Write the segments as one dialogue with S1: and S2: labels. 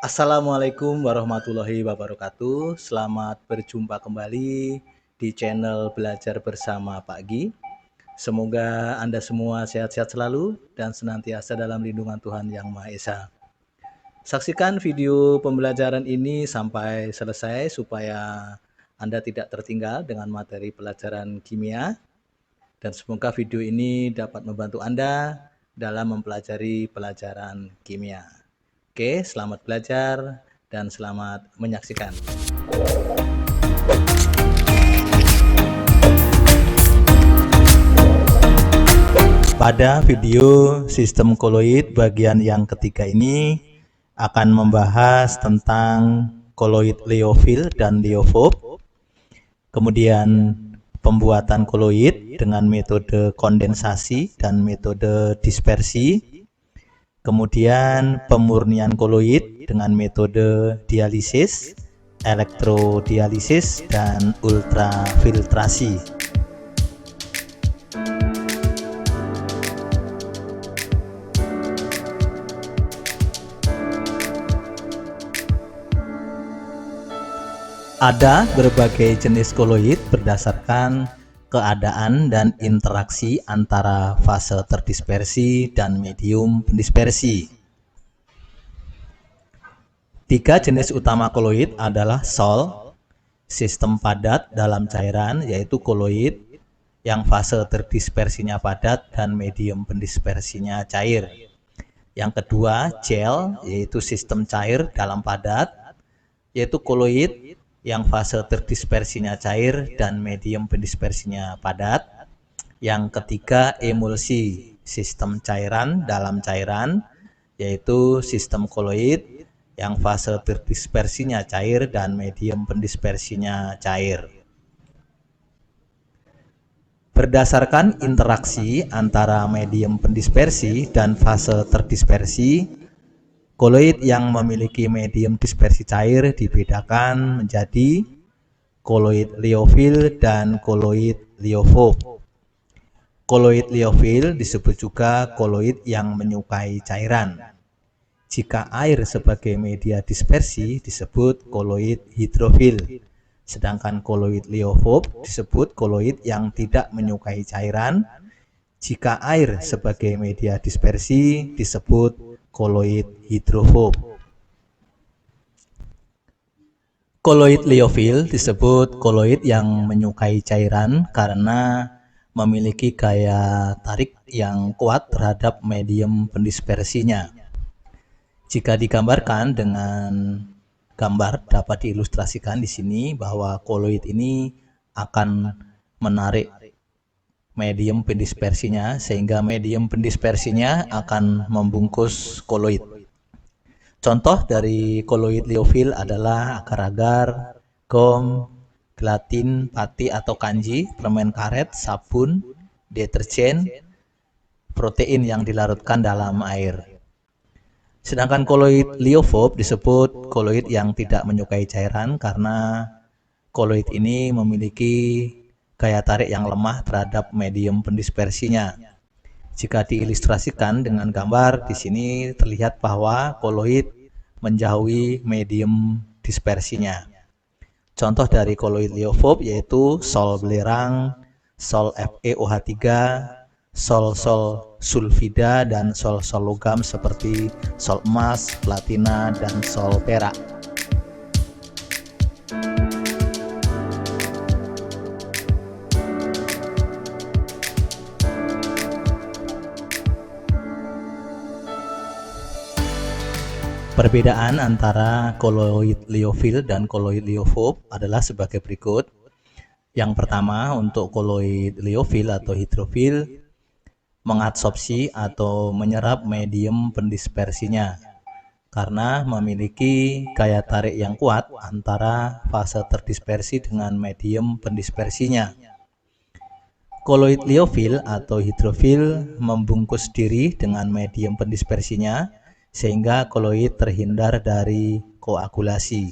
S1: Assalamualaikum warahmatullahi wabarakatuh. Selamat berjumpa kembali di channel Belajar Bersama Pak Gi. Semoga Anda semua sehat-sehat selalu dan senantiasa dalam lindungan Tuhan Yang Maha Esa. Saksikan video pembelajaran ini sampai selesai supaya Anda tidak tertinggal dengan materi pelajaran kimia. Dan semoga video ini dapat membantu Anda dalam mempelajari pelajaran kimia. Oke, selamat belajar dan selamat menyaksikan. Pada video sistem koloid bagian yang ketiga ini akan membahas tentang koloid liofil dan liofob, kemudian pembuatan koloid dengan metode kondensasi dan metode dispersi, kemudian pemurnian koloid dengan metode dialisis, elektrodialisis, dan ultrafiltrasi. Ada berbagai jenis koloid berdasarkan keadaan dan interaksi antara fase terdispersi dan medium pendispersi. Tiga jenis utama koloid adalah sol, sistem padat dalam cairan, yaitu koloid yang fase terdispersinya padat dan medium pendispersinya cair. Yang kedua, gel, yaitu sistem cair dalam padat, yaitu koloid yang fase terdispersinya cair dan medium pendispersinya padat. Yang ketiga, emulsi, sistem cairan dalam cairan, yaitu sistem koloid yang fase terdispersinya cair dan medium pendispersinya cair. Berdasarkan interaksi antara medium pendispersi dan fase terdispersi, koloid yang memiliki medium dispersi cair dibedakan menjadi koloid liofil dan koloid liofob. Koloid liofil disebut juga koloid yang menyukai cairan. Jika air sebagai media dispersi disebut koloid hidrofil, sedangkan koloid liofob disebut koloid yang tidak menyukai cairan. Jika air sebagai media dispersi disebut koloid hidrofob. Koloid liofil disebut koloid yang menyukai cairan karena memiliki gaya tarik yang kuat terhadap medium pendispersinya. Jika digambarkan dengan gambar dapat diilustrasikan di sini bahwa koloid ini akan menarik medium pendispersinya sehingga medium pendispersinya akan membungkus koloid. Contoh dari koloid liofil adalah agar-agar, gom, gelatin, pati atau kanji, permen karet, sabun, deterjen, protein yang dilarutkan dalam air. Sedangkan koloid liofob disebut koloid yang tidak menyukai cairan karena koloid ini memiliki gaya tarik yang lemah terhadap medium pendispersinya. Jika diilustrasikan dengan gambar, di sini terlihat bahwa koloid menjauhi medium dispersinya. Contoh dari koloid liofob yaitu sol belerang, sol FeOH3, sol sulfida, dan sol logam seperti sol emas, platina, dan sol perak. Perbedaan antara koloid liofil dan koloid liofob adalah sebagai berikut. Yang pertama, untuk koloid liofil atau hidrofil mengadsorpsi atau menyerap medium pendispersinya karena memiliki gaya tarik yang kuat antara fase terdispersi dengan medium pendispersinya. Koloid liofil atau hidrofil membungkus diri dengan medium pendispersinya sehingga koloid terhindar dari koagulasi.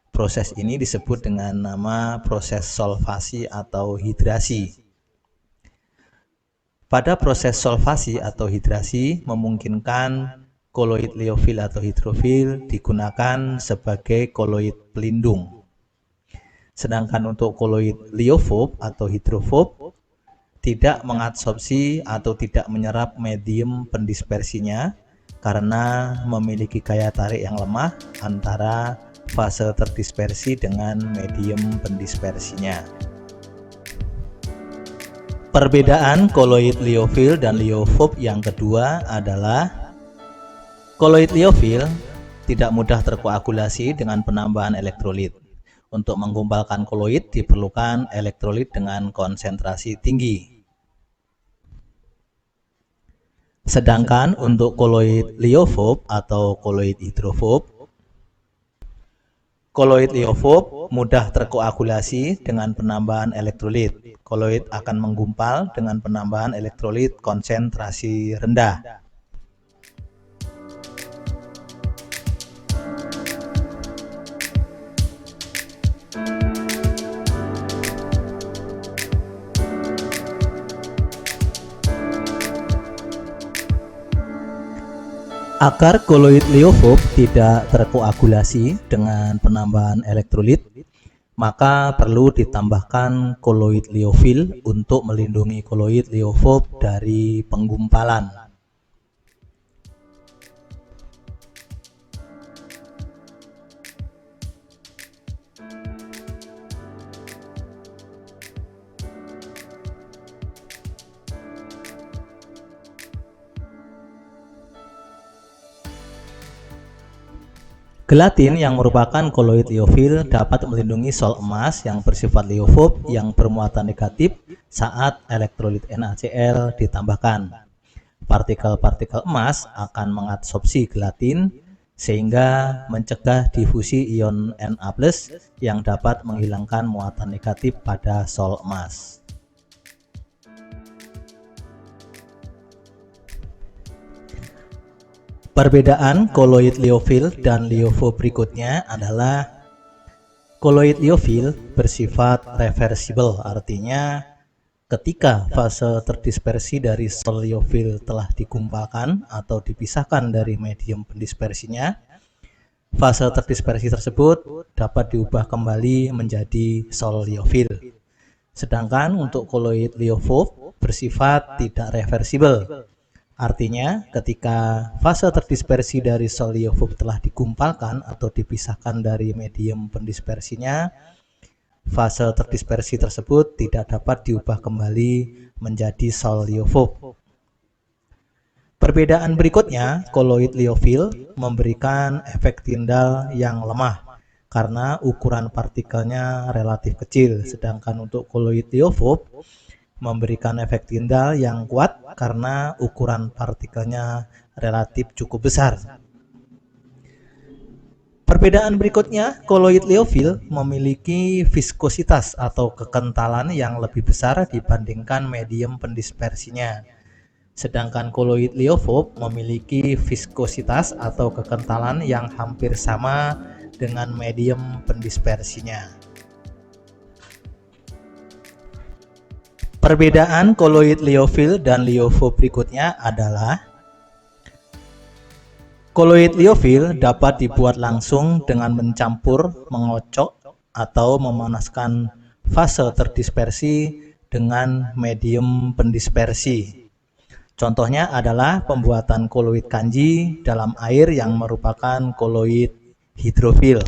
S1: Proses ini disebut dengan nama proses solvasi atau hidrasi. Pada proses solvasi atau hidrasi memungkinkan koloid liofil atau hidrofil digunakan sebagai koloid pelindung. Sedangkan untuk koloid liofob atau hidrofob tidak mengadsorpsi atau tidak menyerap medium pendispersinya karena memiliki gaya tarik yang lemah antara fase terdispersi dengan medium pendispersinya. Perbedaan koloid liofil dan liofob yang kedua adalah koloid liofil tidak mudah terkoagulasi dengan penambahan elektrolit. Untuk menggumpalkan koloid diperlukan elektrolit dengan konsentrasi tinggi. Sedangkan untuk koloid liofob atau koloid hidrofob, koloid liofob mudah terkoagulasi dengan penambahan elektrolit. Koloid akan menggumpal dengan penambahan elektrolit konsentrasi rendah. Agar koloid liofob tidak terkoagulasi dengan penambahan elektrolit, maka perlu ditambahkan koloid liofil untuk melindungi koloid liofob dari penggumpalan. Gelatin yang merupakan koloid liofil dapat melindungi sol emas yang bersifat liofob yang bermuatan negatif saat elektrolit NaCl ditambahkan. Partikel-partikel emas akan mengadsorpsi gelatin sehingga mencegah difusi ion Na+ yang dapat menghilangkan muatan negatif pada sol emas. Perbedaan koloid liofil dan liofob berikutnya adalah koloid liofil bersifat reversible, artinya ketika fase terdispersi dari sol liofil telah digumpalkan atau dipisahkan dari medium pendispersinya, fase terdispersi tersebut dapat diubah kembali menjadi sol liofil. Sedangkan untuk koloid liofob bersifat tidak reversible. Artinya, ketika fase terdispersi dari sol liofob telah digumpalkan atau dipisahkan dari medium pendispersinya, fase terdispersi tersebut tidak dapat diubah kembali menjadi sol liofob. Perbedaan berikutnya, koloid liofil memberikan efek tindal yang lemah karena ukuran partikelnya relatif kecil, sedangkan untuk koloid liofob memberikan efek tindal yang kuat karena ukuran partikelnya relatif cukup besar. Perbedaan berikutnya, koloid liofil memiliki viskositas atau kekentalan yang lebih besar dibandingkan medium pendispersinya. Sedangkan koloid liofob memiliki viskositas atau kekentalan yang hampir sama dengan medium pendispersinya. Perbedaan koloid liofil dan liofob berikutnya adalah koloid liofil dapat dibuat langsung dengan mencampur, mengocok, atau memanaskan fase terdispersi dengan medium pendispersi. Contohnya adalah pembuatan koloid kanji dalam air yang merupakan koloid hidrofil.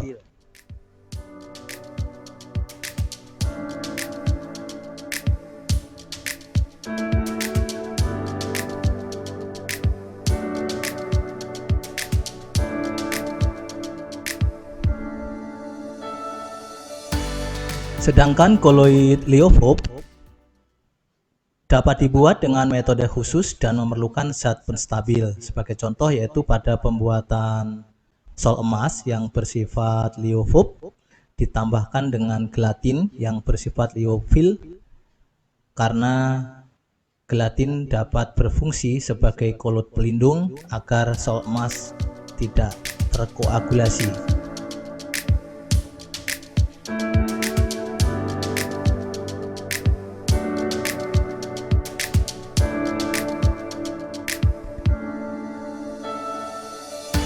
S1: Sedangkan koloid liofob dapat dibuat dengan metode khusus dan memerlukan zat penstabil. Sebagai contoh yaitu pada pembuatan sol emas yang bersifat liofob ditambahkan dengan gelatin yang bersifat liofil karena gelatin dapat berfungsi sebagai kolut pelindung agar sol emas tidak terkoagulasi.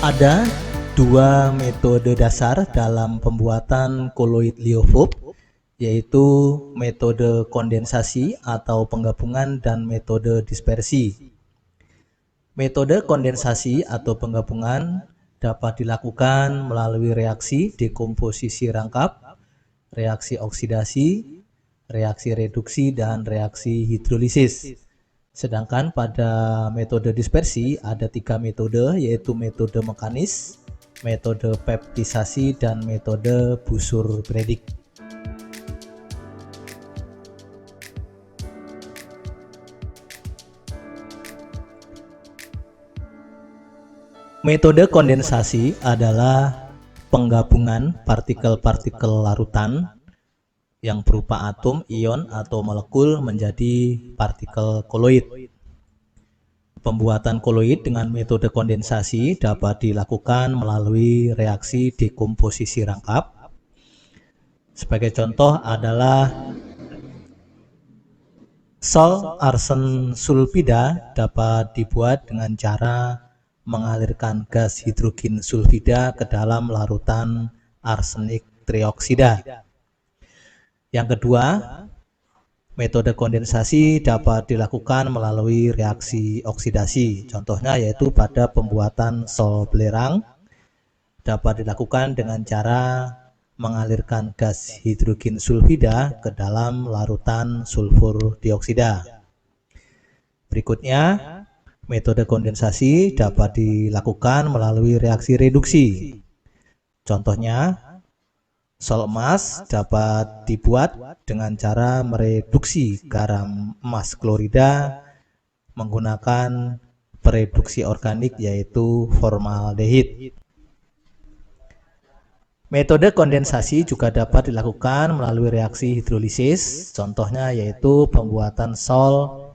S1: Ada dua metode dasar dalam pembuatan koloid liofob, yaitu metode kondensasi atau penggabungan dan metode dispersi. Metode kondensasi atau penggabungan dapat dilakukan melalui reaksi dekomposisi rangkap, reaksi oksidasi, reaksi reduksi, dan reaksi hidrolisis. Sedangkan pada metode dispersi ada 3 metode, yaitu metode mekanis, metode peptisasi, dan metode busur Bredig. Metode kondensasi adalah penggabungan partikel-partikel larutan yang berupa atom, ion, atau molekul menjadi partikel koloid. Pembuatan koloid dengan metode kondensasi dapat dilakukan melalui reaksi dekomposisi rangkap. Sebagai contoh adalah sol arsen sulfida dapat dibuat dengan cara mengalirkan gas hidrogen sulfida ke dalam larutan arsenik trioksida. Yang kedua, metode kondensasi dapat dilakukan melalui reaksi oksidasi. Contohnya yaitu pada pembuatan sol belerang dapat dilakukan dengan cara mengalirkan gas hidrogen sulfida ke dalam larutan sulfur dioksida. Berikutnya, metode kondensasi dapat dilakukan melalui reaksi reduksi. Contohnya, sol emas dapat dibuat dengan cara mereduksi garam emas klorida menggunakan pereduksi organik yaitu formaldehid. Metode kondensasi juga dapat dilakukan melalui reaksi hidrolisis. Contohnya yaitu pembuatan sol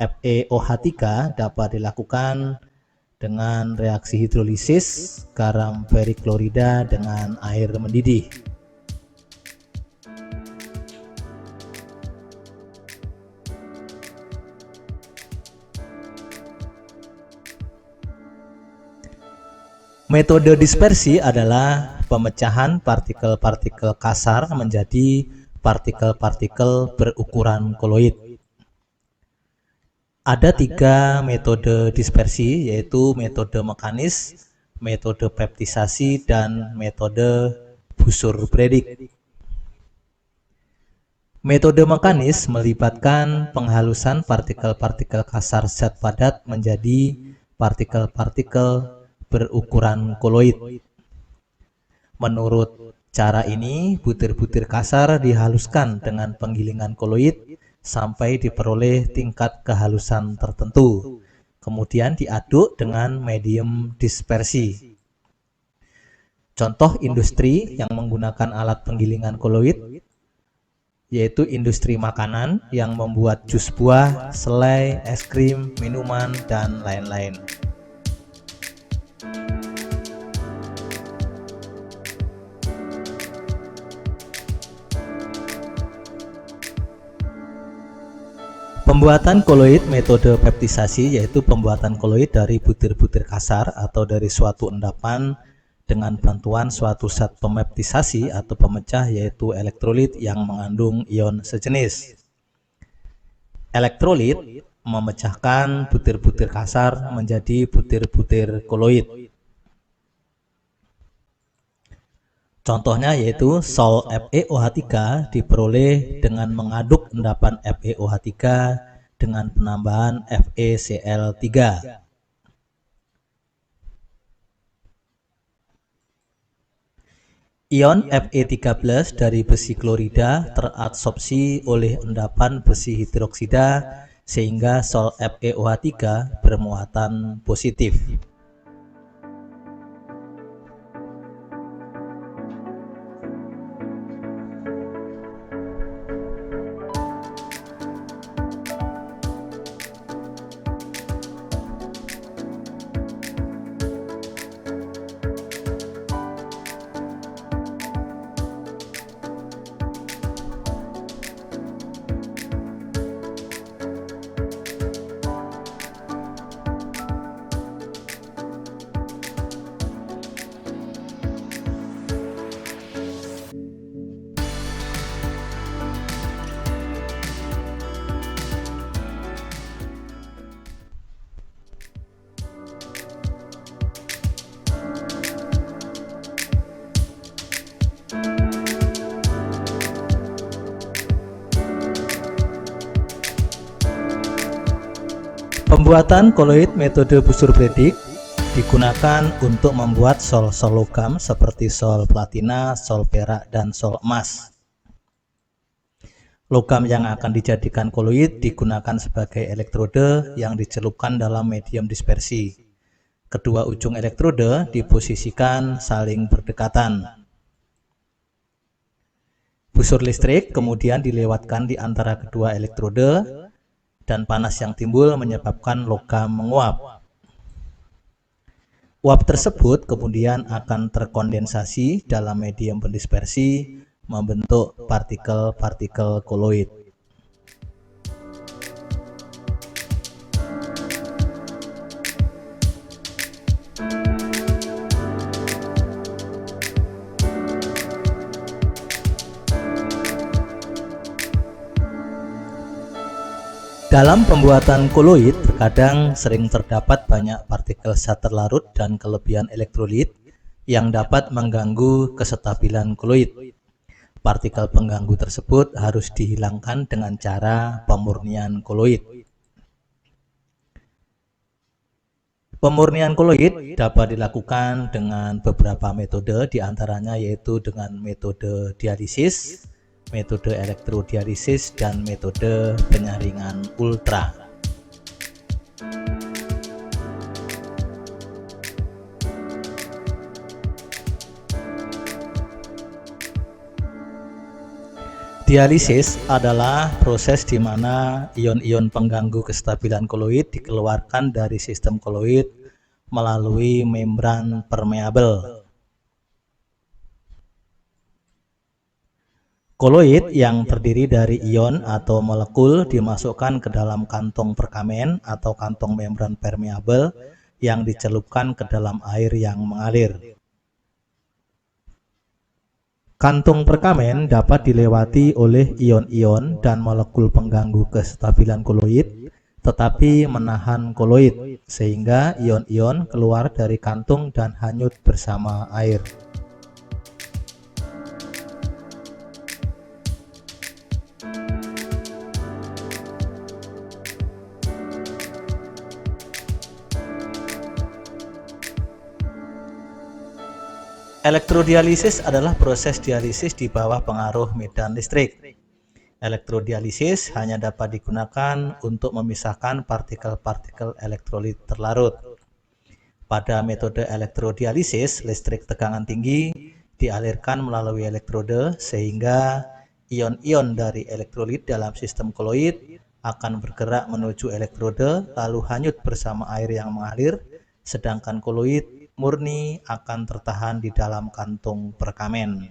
S1: FeOH3 dapat dilakukan dengan reaksi hidrolisis garam periklorida dengan air mendidih. Metode dispersi adalah pemecahan partikel-partikel kasar menjadi partikel-partikel berukuran koloid. Ada 3 metode dispersi, yaitu metode mekanis, metode peptisasi, dan metode busur Bredig. Metode mekanis melibatkan penghalusan partikel-partikel kasar zat padat menjadi partikel-partikel berukuran koloid. Menurut cara ini, butir-butir kasar dihaluskan dengan penggilingan koloid sampai diperoleh tingkat kehalusan tertentu. Kemudian diaduk dengan medium dispersi. Contoh industri yang menggunakan alat penggilingan koloid yaitu industri makanan yang membuat jus buah, selai, es krim, minuman, dan lain-lain. Pembuatan koloid metode peptisasi yaitu pembuatan koloid dari butir-butir kasar atau dari suatu endapan dengan bantuan suatu zat pemeptisasi atau pemecah yaitu elektrolit yang mengandung ion sejenis. Elektrolit memecahkan butir-butir kasar menjadi butir-butir koloid. Contohnya yaitu sol FeOH3 diperoleh dengan mengaduk endapan FeOH3 dengan penambahan FeCl3. Ion Fe13 dari besi klorida teradsorpsi oleh endapan besi hidroksida sehingga sol FeOH3 bermuatan positif. Pembuatan koloid metode busur predik digunakan untuk membuat sol-sol logam seperti sol platina, sol perak, dan sol emas. Logam yang akan dijadikan koloid digunakan sebagai elektrode yang dicelupkan dalam medium dispersi. Kedua ujung elektrode diposisikan saling berdekatan. Busur listrik kemudian dilewatkan di antara kedua elektrode dan panas yang timbul menyebabkan logam menguap. Uap tersebut kemudian akan terkondensasi dalam medium berdispersi membentuk partikel-partikel koloid. Dalam pembuatan koloid, terkadang sering terdapat banyak partikel zat terlarut dan kelebihan elektrolit yang dapat mengganggu kestabilan koloid. Partikel pengganggu tersebut harus dihilangkan dengan cara pemurnian koloid. Pemurnian koloid dapat dilakukan dengan beberapa metode, diantaranya yaitu dengan metode dialisis, metode elektrodialisis, dan metode penyaringan ultra. Dialisis adalah proses di mana ion-ion pengganggu kestabilan koloid dikeluarkan dari sistem koloid melalui membran permeabel. Koloid yang terdiri dari ion atau molekul dimasukkan ke dalam kantong perkamen atau kantong membran permeabel yang dicelupkan ke dalam air yang mengalir. Kantung perkamen dapat dilewati oleh ion-ion dan molekul pengganggu kestabilan koloid, tetapi menahan koloid, sehingga ion-ion keluar dari kantung dan hanyut bersama air. Elektrodialisis adalah proses dialisis di bawah pengaruh medan listrik. Elektrodialisis hanya dapat digunakan untuk memisahkan partikel-partikel elektrolit terlarut. Pada metode elektrodialisis, listrik tegangan tinggi dialirkan melalui elektrode sehingga ion-ion dari elektrolit dalam sistem koloid akan bergerak menuju elektrode lalu hanyut bersama air yang mengalir, sedangkan koloid murni akan tertahan di dalam kantung perkamen.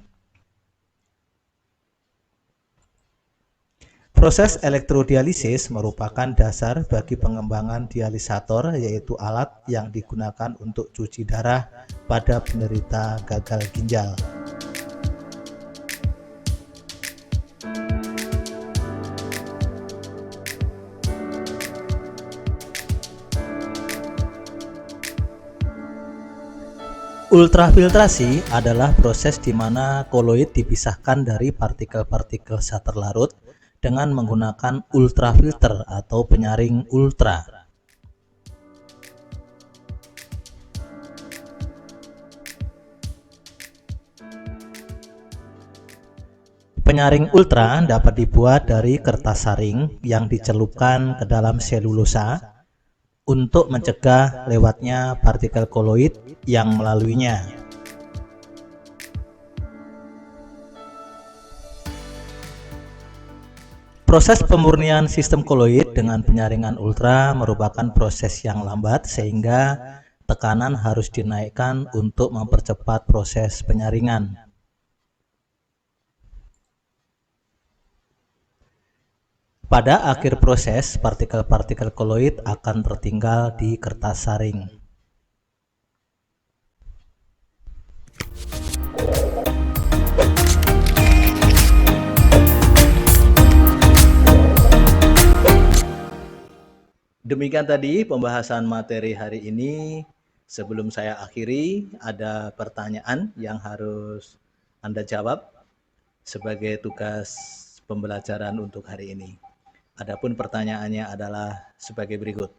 S1: Proses elektrodialisis merupakan dasar bagi pengembangan dialisator, yaitu alat yang digunakan untuk cuci darah pada penderita gagal ginjal. Ultrafiltrasi adalah proses di mana koloid dipisahkan dari partikel-partikel zat terlarut dengan menggunakan ultrafilter atau penyaring ultra. Penyaring ultra dapat dibuat dari kertas saring yang dicelupkan ke dalam selulosa untuk mencegah lewatnya partikel koloid yang melaluinya. Proses pemurnian sistem koloid dengan penyaringan ultra merupakan proses yang lambat sehingga tekanan harus dinaikkan untuk mempercepat proses penyaringan. Pada akhir proses, partikel-partikel koloid akan tertinggal di kertas saring. Demikian tadi pembahasan materi hari ini. Sebelum saya akhiri, ada pertanyaan yang harus Anda jawab sebagai tugas pembelajaran untuk hari ini. Adapun pertanyaannya adalah sebagai berikut.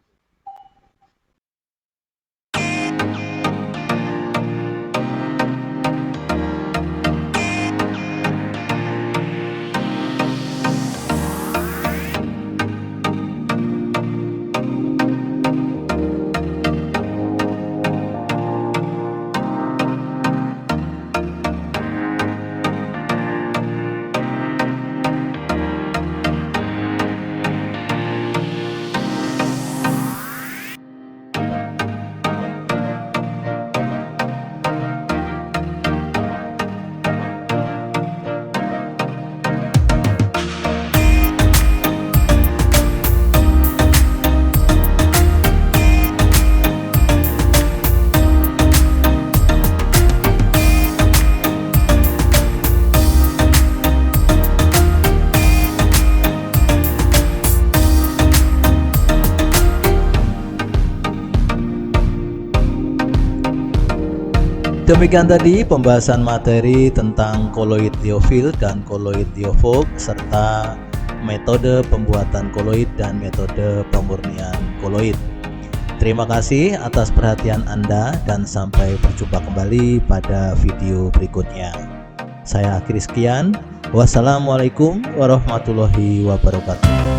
S1: Demikian tadi pembahasan materi tentang koloid liofil dan koloid liofob serta metode pembuatan koloid dan metode pemurnian koloid. Terima kasih atas perhatian Anda dan sampai berjumpa kembali pada video berikutnya. Saya akhiri sekian. Wassalamualaikum warahmatullahi wabarakatuh.